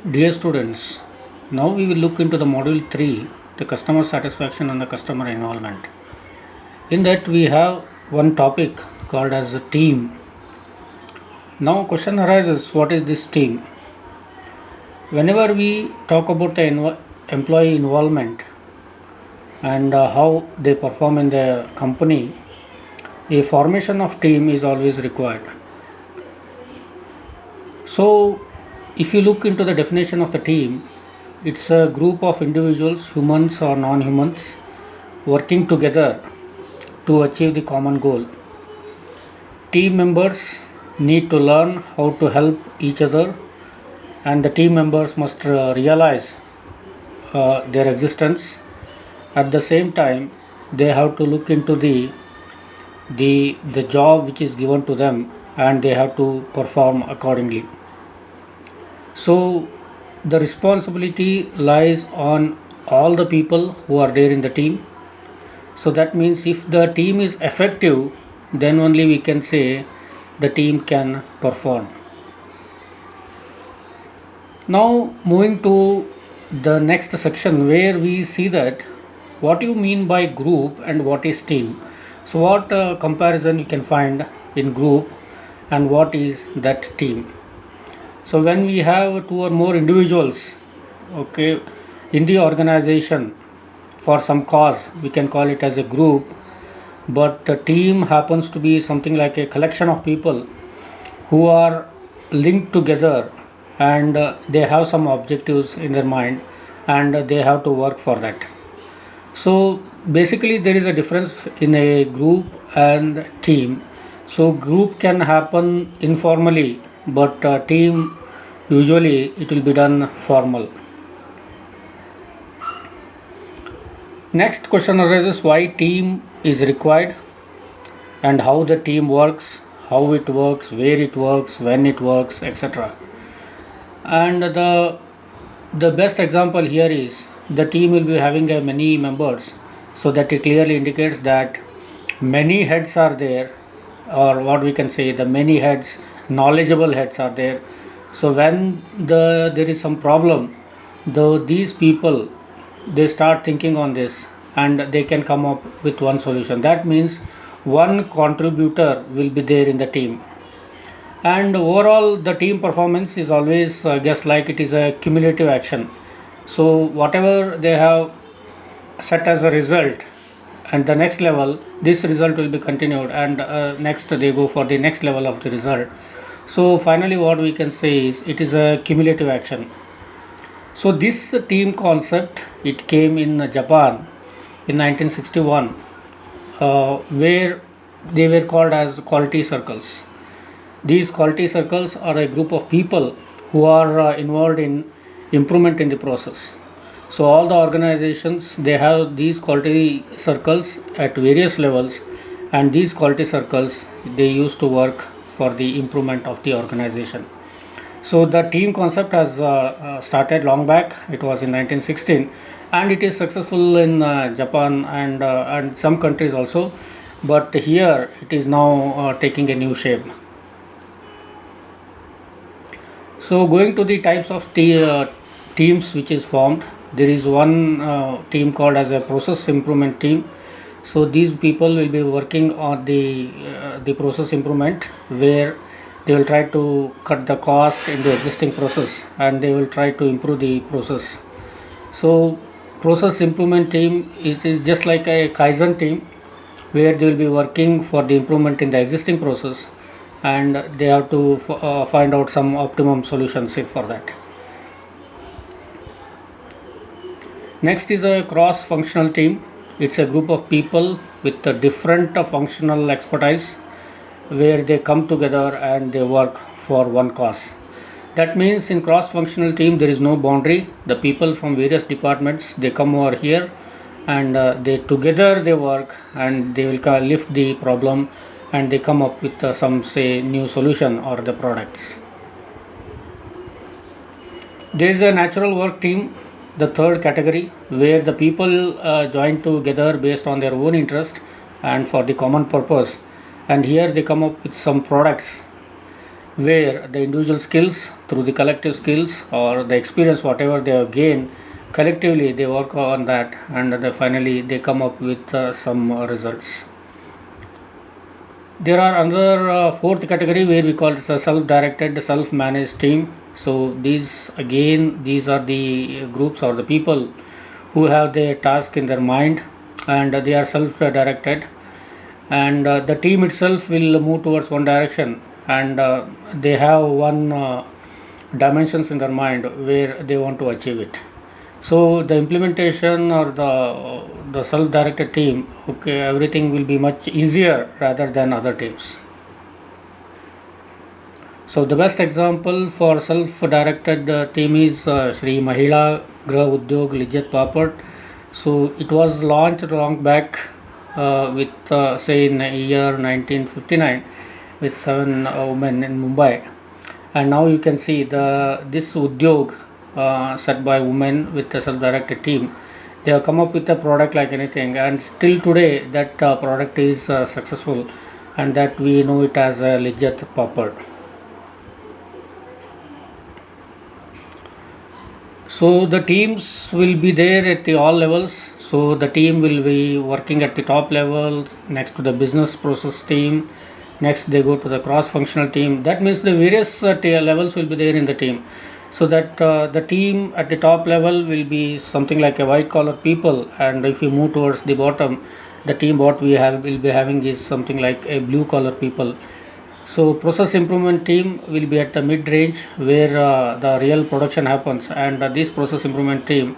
Dear students, now we will look into the module 3, the customer satisfaction and the customer involvement. In that we have one topic called as the team. Now question arises, what is this team? Whenever we talk about the employee involvement and how they perform in the company, a formation of team is always required. So if you look into the definition of the team, it's a group of individuals, humans or non-humans, working together to achieve the common goal. Team members need to learn how to help each other, and the team members must realize their existence. At the same time, they have to look into the job which is given to them, and they have to perform accordingly. So the responsibility lies on all the people who are there in the team. So that means if the team is effective, then only we can say the team can perform. Now moving to the next section, where we see that what you mean by group and what is team. So what comparison you can find in group and what is that team. So when we have two or more individuals, okay, in the organization for some cause, we can call it as a group. But a team happens to be something like a collection of people who are linked together, and they have some objectives in their mind, and they have to work for that. So basically there is a difference in a group and team. So group can happen informally, but team usually it will be done formal. Next question arises, why team is required and how the team works, how it works, where it works, when it works, etc. And the best example here is the team will be having many members, so that it clearly indicates that many heads are there, or what we can say, the many heads, knowledgeable heads are there. So when there is some problem, these people, they start thinking on this and they can come up with one solution. That means one contributor will be there in the team, and overall the team performance is always just like it is a cumulative action. So whatever they have set as a result, and the next level, this result will be continued, and next they go for the next level of the result. So finally what we can say is it is a cumulative action. So this team concept, it came in Japan in 1961, where they were called as quality circles. These quality circles are a group of people who are involved in improvement in the process. So all the organizations, they have these quality circles at various levels, and these quality circles, they used to work for the improvement of the organization. So the team concept has started long back. It was in 1916, and it is successful in Japan and some countries also, but here it is now taking a new shape. So going to the types of teams which is formed, there is one team called as a process improvement team. So these people will be working on the process improvement, where they will try to cut the cost in the existing process, and they will try to improve the process. So process improvement team is just like a Kaizen team, where they will be working for the improvement in the existing process, and they have to find out some optimum solutions for that. Next is a cross functional team. It's a group of people with a different functional expertise, where they come together and they work for one cause. That means in cross functional team there is no boundary. The people from various departments, they come over here, and they together they work, and they will lift the problem, and they come up with some say new solution or the products. There is a natural work team, the third category, where the people join together based on their own interest and for the common purpose, and here they come up with some products where the individual skills through the collective skills or the experience whatever they have gained collectively, they work on that, and they finally they come up with some results. There are another fourth category where we call it a self-directed, self-managed team. So these are the groups or the people who have their task in their mind, and they are self-directed, and the team itself will move towards one direction, and they have one dimensions in their mind where they want to achieve it. So the implementation or the self-directed team, okay, everything will be much easier rather than other teams. So the best example for self-directed team is Shri Mahila Grah Udyog Lijjat Papad. So it was launched long back with say in the year 1959 with 7 women in Mumbai, and now you can see this Udyog set by women with a self-directed team. They have come up with a product like anything, and still today that product is successful, and that we know it as a Lijjat Papad. So the teams will be there at the all levels. So the team will be working at the top level, next to the business process team, next they go to the cross-functional team. That means the various levels will be there in the team. So that the team at the top level will be something like a white collar people, and if you move towards the bottom, the team what we have will be having is something like a blue collar people. So process improvement team will be at the mid range where the real production happens, and this process improvement team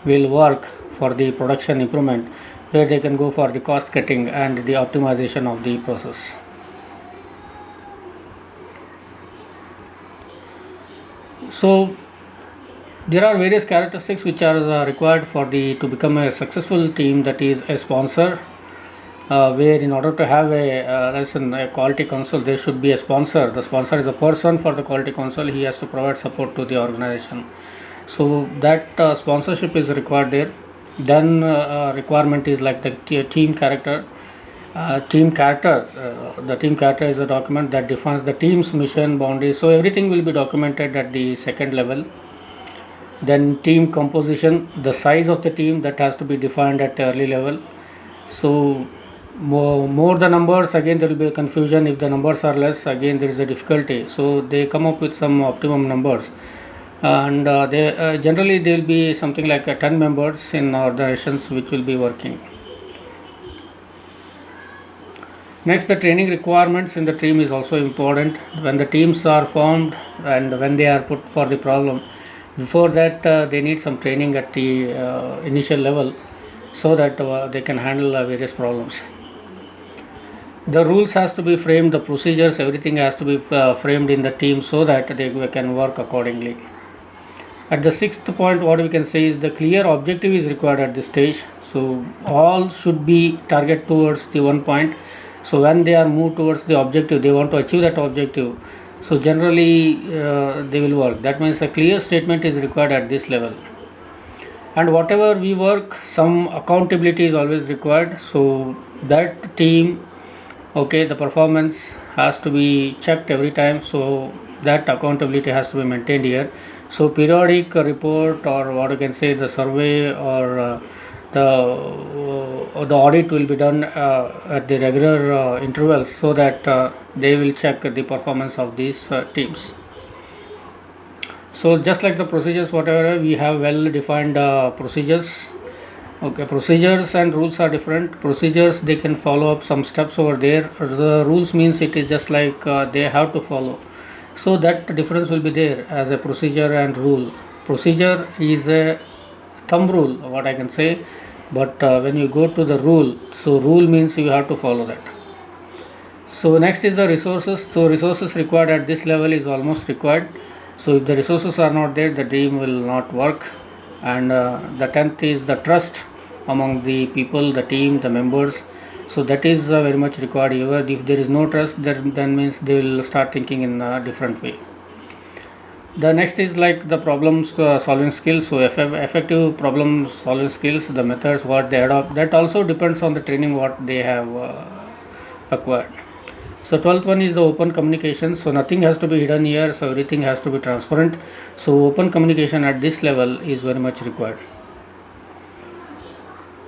will work for the production improvement, where they can go for the cost cutting and the optimization of the process. So there are various characteristics which are required for to become a successful team, that is a sponsor, where in order to have a quality council, there should be a sponsor. The sponsor is a person for the quality council. He has to provide support to the organization. So that sponsorship is required there. Then requirement is like the team character. The team character is a document that defines the team's mission, boundaries. So everything will be documented at the second level. Then team composition, the size of the team, that has to be defined at the early level. So more the numbers, again there will be a confusion. If the numbers are less, again there is a difficulty. So they come up with some optimum numbers, and they generally there will be something like 10 members in organizations which will be working. Next, the training requirements in the team is also important. When the teams are formed and when they are put for the problem, before that they need some training at the initial level, so that they can handle various problems. The rules has to be framed, the procedures, everything has to be framed in the team, so that they can work accordingly. At the sixth point, what we can say is the clear objective is required at this stage. So all should be target towards the one point. So when they are moved towards the objective, they want to achieve that objective. So generally they will work. That means a clear statement is required at this level. And whatever we work, some accountability is always required. So that team, okay, the performance has to be checked every time. So that accountability has to be maintained here. So periodic report, or what you can say, the survey or the audit will be done at the regular intervals, so that they will check the performance of these teams. So just like the procedures, whatever we have well defined procedures. Okay, procedures and rules are different. Procedures, they can follow up some steps over there. The rules means it is just like they have to follow. So that difference will be there as a procedure and rule. Procedure is a thumb rule, what I can say, but when you go to the rule, so rule means you have to follow that. So next is the resources. So resources required at this level is almost required. So if the resources are not there, the team will not work. And the 10th is the trust among the people, the team, the members. So that is very much required here. If there is no trust, then means they will start thinking in a different way. The next is like the problem solving skills. So effective problem solving skills, the methods what they adopt, that also depends on the training what they have acquired. So 12th one is the open communication. So nothing has to be hidden here, so everything has to be transparent. So open communication at this level is very much required.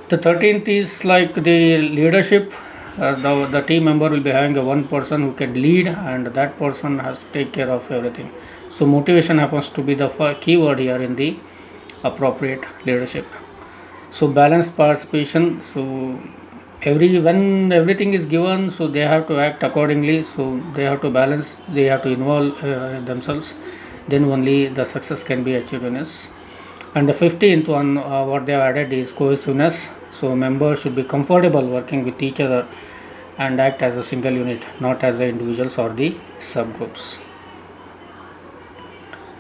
The 13th is like the leadership. The team member will be having a one person who can lead, and that person has to take care of everything. So motivation happens to be the key word here in the appropriate leadership. So balanced participation. So when everything is given, so they have to act accordingly. So they have to balance, they have to involve themselves, then only the success can be achieved in this. And the 15th one, what they have added is cohesiveness. So members should be comfortable working with each other and act as a single unit, not as the individuals or the subgroups.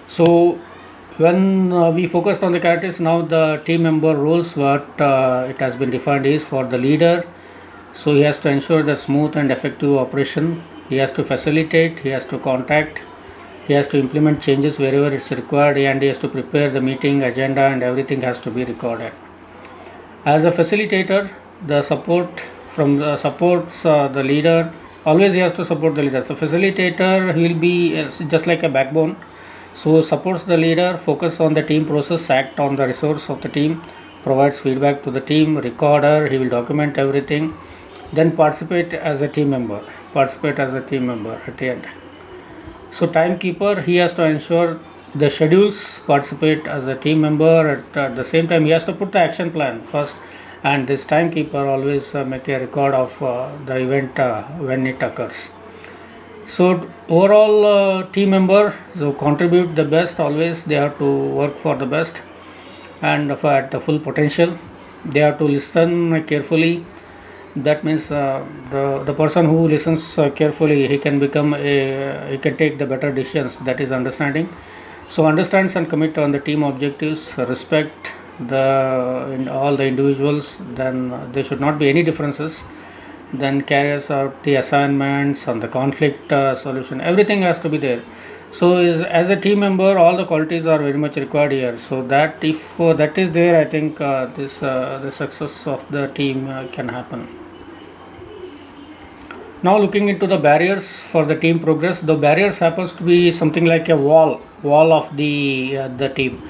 So when we focused on the characters, now the team member roles, what it has been defined is for the leader. So he has to ensure the smooth and effective operation, he has to facilitate, he has to contact, he has to implement changes wherever it's required, and he has to prepare the meeting agenda, and everything has to be recorded. As a facilitator, the support from the supports the leader, always he has to support the leader. So facilitator, he will be just like a backbone, so supports the leader, focus on the team process, act on the resource of the team, provides feedback to the team. Recorder, he will document everything, then participate as a team member at the end. So timekeeper, he has to ensure the schedules, participate as a team member. At the same time, he has to put the action plan first, and this timekeeper always make a record of the event when it occurs. So overall team member, so contribute the best, always they have to work for the best and at the full potential. They have to listen carefully. That means the person who listens carefully, he can take the better decisions. That is understanding. So understands and commit on the team objectives, respect in all the individuals, then there should not be any differences, then carries out the assignments on the conflict solution, everything has to be there. So as a team member, all the qualities are very much required here, so that if that is there, I think the success of the team can happen. Now looking into the barriers for the team progress, the barriers happens to be something like a wall of the team.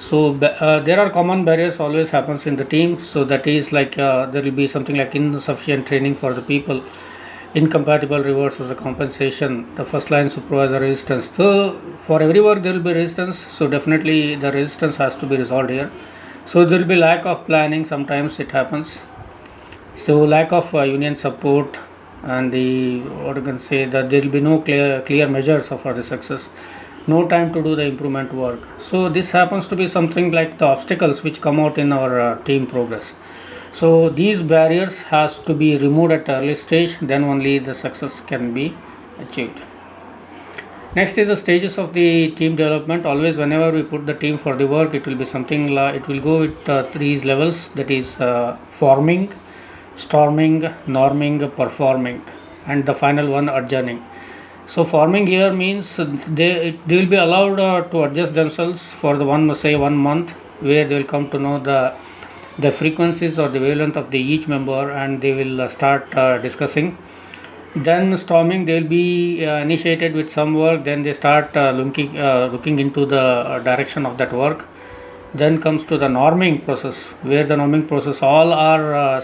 So there are common barriers always happens in the team. So that is like there will be something like insufficient training for the people, incompatible rewards as a compensation, the first line supervisor resistance. So for every work there will be resistance, so definitely the resistance has to be resolved here. So there will be lack of planning, sometimes it happens. So lack of union support, and what you can say, that there will be no clear measures for the success, no time to do the improvement work. So this happens to be something like the obstacles which come out in our team progress. So these barriers has to be removed at early stage, then only the success can be achieved. Next is the stages of the team development. Always whenever we put the team for the work, it will be something like, it will go with three levels, that is forming, storming, norming, performing, and the final one, adjourning. So forming here means they will be allowed to adjust themselves for the one month, where they will come to know the frequencies or the wavelength of the each member, and they will start discussing. Then storming, they will be initiated with some work, then they start looking into the direction of that work. Then comes to the norming process, where the norming process all are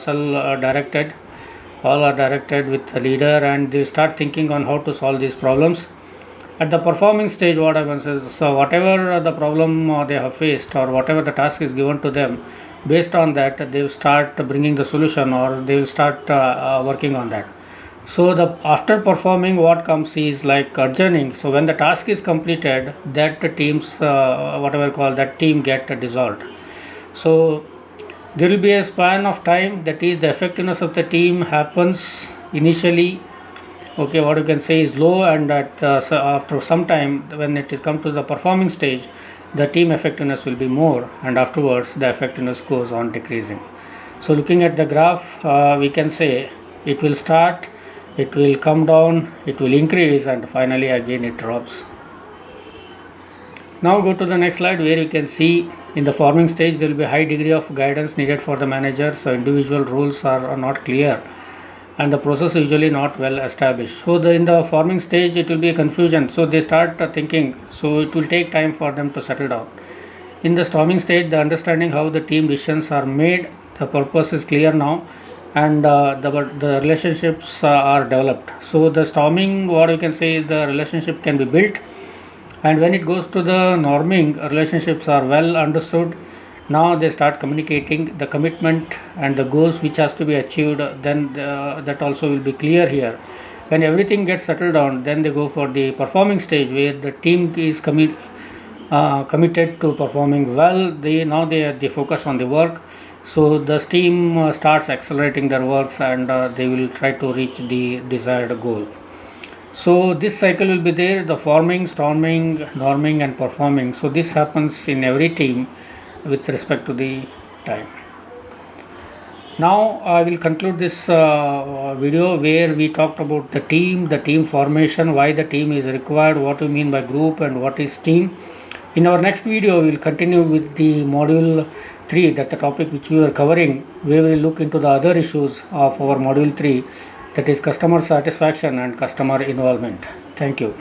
directed with the leader, and they start thinking on how to solve these problems. At the performing stage, what happens is, so whatever the problem they have faced, or whatever the task is given to them, based on that they will start bringing the solution, or they will start working on that. So after performing, what comes is like adjourning. So when the task is completed, that teams that team get dissolved. So there will be a span of time, that is the effectiveness of the team happens initially, okay, what you can say is low, and after some time, when it is come to the performing stage, the team effectiveness will be more, and afterwards the effectiveness goes on decreasing. So looking at the graph, we can say it will start, it will come down, it will increase, and finally again it drops. Now go to the next slide, where you can see in the forming stage there will be high degree of guidance needed for the manager. So individual roles are not clear, and the process is usually not well established. So in the forming stage it will be a confusion, so they start thinking, so it will take time for them to settle down. In the storming stage, the understanding how the team decisions are made, the purpose is clear now, and the relationships are developed. So the storming, what you can say is the relationship can be built, and when it goes to the norming, relationships are well understood. Now they start communicating the commitment and the goals which has to be achieved, then that also will be clear here. When everything gets settled down, then they go for the performing stage where the team is committed to performing well. They focus on the work, so the team starts accelerating their works, and they will try to reach the desired goal. So this cycle will be there, the forming, storming, norming and performing. So this happens in every team with respect to the time. Now I will conclude this video where we talked about the team formation, why the team is required, what we mean by group and what is team. In our next video we will continue with the module 3, that the topic which we are covering. We will look into the other issues of our module 3, that is customer satisfaction and customer involvement. Thank you.